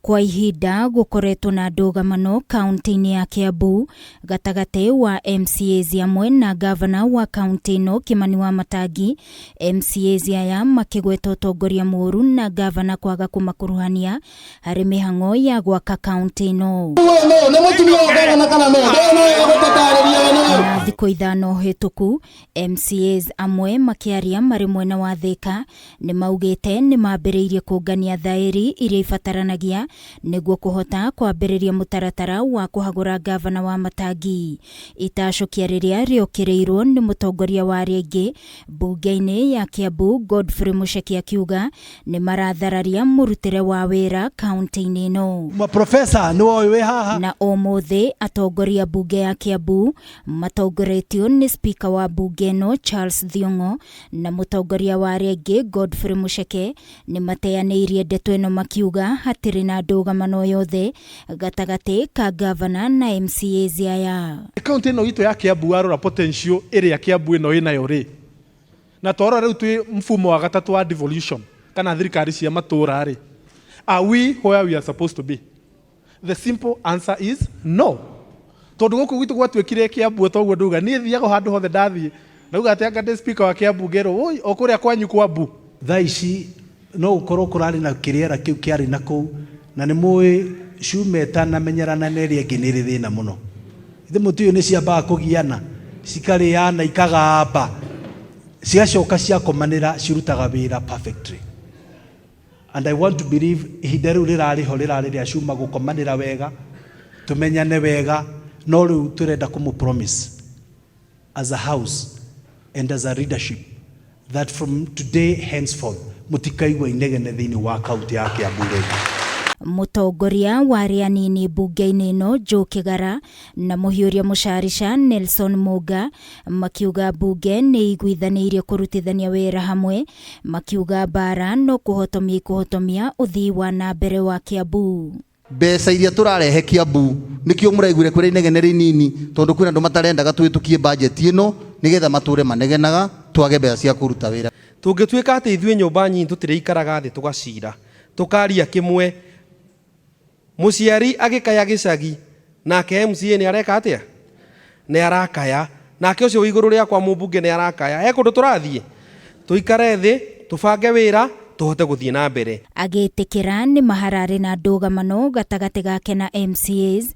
Kwa ihinda gukoretwo na ndũgamano kaunti-inĩ ya Kiambu gatagati wa MCAs amwe na gavana wa kaunti ĩno Kimani Wamatangi. MCAs aya makĩgweta ũtongoria mũũru na gavana kwaga kũmakuruhania harĩ mĩhang'o ya gwaka kaunti ĩno. Na thikũ ithano hĩtũku MCAs amwe makĩaria marĩ mwena wa Thika nĩ maugĩte nĩ mambĩrĩirie kũngania thaĩri iria ibataranagia nĩguo kũhota kwambĩrĩria mũtaratara wa kũhagũra gavana Wamatangi. Itacokia rĩrĩa rĩokĩrĩirwo nĩ mũtongoria wa arĩa aingĩ mbunge-inĩ ya Kiambu Godfrey Mucheki akiuga nĩ marathararia mũrutĩre wa wĩra kaunti-inĩ ĩno. Maprofesa nĩ woĩ haha. Na ũmũthĩ atongoria bunge ya Kiambu matongoretio nĩ spika wa bunge ĩno Charles Thiong'o na mũtongoria wa arĩa aingĩ Godfrey Mucheki nĩ mateanĩirie ndeto ĩno makiuga hatirĩ na ndũgamano yothe gatagati ka gavana na MCAs aya. Kaunti ĩno itũ ya Kiambu warora potential ĩrĩa Kiambu ĩno ĩnayo rĩ, na toro rĩu twĩ mfumo wa gatatũ wa devolution kana thirikari cia matũra rĩ, are we where we are supposed to be? The simple answer is no. Tondu gũkũ gwitũ gwatuĩkire Kiambu toguo nduga niĩ thiaga handũ hothe ndathiĩ nauga atĩ anga speaker wa Kiambu ngero oi okũrĩa kwanyu Kwambu thaa ici no ũkorwo kũrarĩ na kĩrĩera kĩu kĩarĩ na kũu na nĩ mũĩ ciumeta na menyerana na ĩrĩa ĩngĩ nĩ thĩna mũno. Ithe mũtu ũyũ nĩ ciambaga kũgiana cikarĩana ikagamba cigacoka ciakomanĩra cirutaga wĩra perfectly. And I want to believe ihinda rĩu rĩrarĩho rĩrarĩ rĩa ciuma gũkomanĩra wega tũmenyane wega no rĩu tũrenda kũmũ-promise as a house and as a leadership that from today henceforth mũtikaigua inegene thĩinĩ wa kaunti ya Kiambu. Mũtongoria wa arĩa anini bunge-inĩ ĩno Joe Kĩgara na mũhiũria mũcarica Nelson Mũnga makiuga bunge nĩ iguithanĩirie kũrutithania wĩra hamwe, makiuga bara no kũhotomia ũthii wa na mbere wa Kiambu. Mbeca iria tũrarehe Kiambu nĩkĩo mũraiguire kwĩra inegene rĩnini tondũ kwĩna andũ matarendaga twĩtũkie budget ĩno nĩgetha matũre manegenaga twage mbeca cia kũruta wĩra. Tũngĩtuĩka atĩ ithuĩ nyũmba nyinyi tũtirĩikaraga thĩ tũgacira tũkaria kĩmwe mũciari agĩkaya gĩcagi nake MCA nĩ areka atĩa nĩ arakaya nake ũcio igũrũ rĩa kwa mũmbunge nĩ arakaya kũndũ tũrathiĩ tũikare thĩ tũbange wĩra tũhote gũthiĩ na mbere. Agĩtĩkĩra nĩ mahararĩ na ndũgamano gatagati gake na MCAs,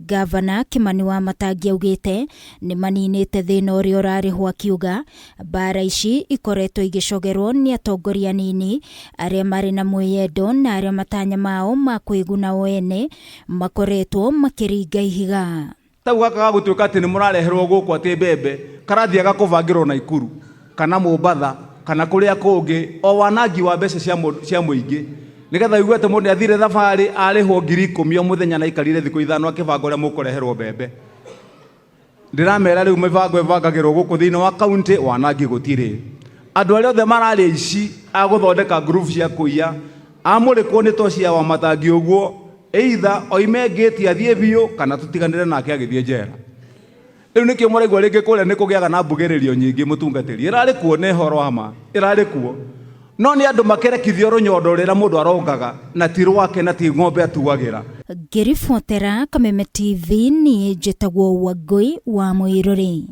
gavana Kimani Wamatangi augĩte nĩ maninĩte thĩna ũrĩa ũrarĩho akiuga bara ici ikoretwo igĩcogerwo nĩ atongoria anini arĩa marĩ na mwĩyendo na arĩa matanya mao ma kwĩguna o ene makoretwo makĩringa ihiga. Tau gaka gagũtuĩka atĩ nĩ mũrareherwo gũkũ atĩ mbembe karathiaga kũbangĩrwo Naikuru kana Mombatha kana kũrĩa kũngĩ o wanangi wa mbeca cia mũingĩ nĩgetha igue atĩ mũndũ athire thabarĩ arĩhwo 10,000 o mũthenya na ikarire thikũ ithano akĩbanga ũrĩa mũkũreherwo mbembe. Ndĩramera rĩu mĩbango ĩbangagĩrwo gũkũ thĩinĩ wa kaunti wanangi gũtirĩ. Andũ arĩa othe mararĩ aici a gũthondeka group cia kũiya amũrĩkwo nĩ tocia Wamatangi ũguo either oime ngĩti athiĩ biũ kana tũtiganĩre nake agĩthiĩ njera. Rĩu nĩkĩo mũraigua rĩngĩ kũrĩa nĩ kũgĩaga na mbugĩrĩrio nyingĩ mũtungatĩri ĩrarĩ kuo nĩ horo wa ma ĩrarĩ kuo no nĩ andũ makerekithio rũnyondo rĩrĩa mũndũ arongaga na ti rwake na ti ng'ombe atuagĩra. Ngĩribotera Kameme TV niĩ njĩtagwo Wangui wa Mũirũrĩ.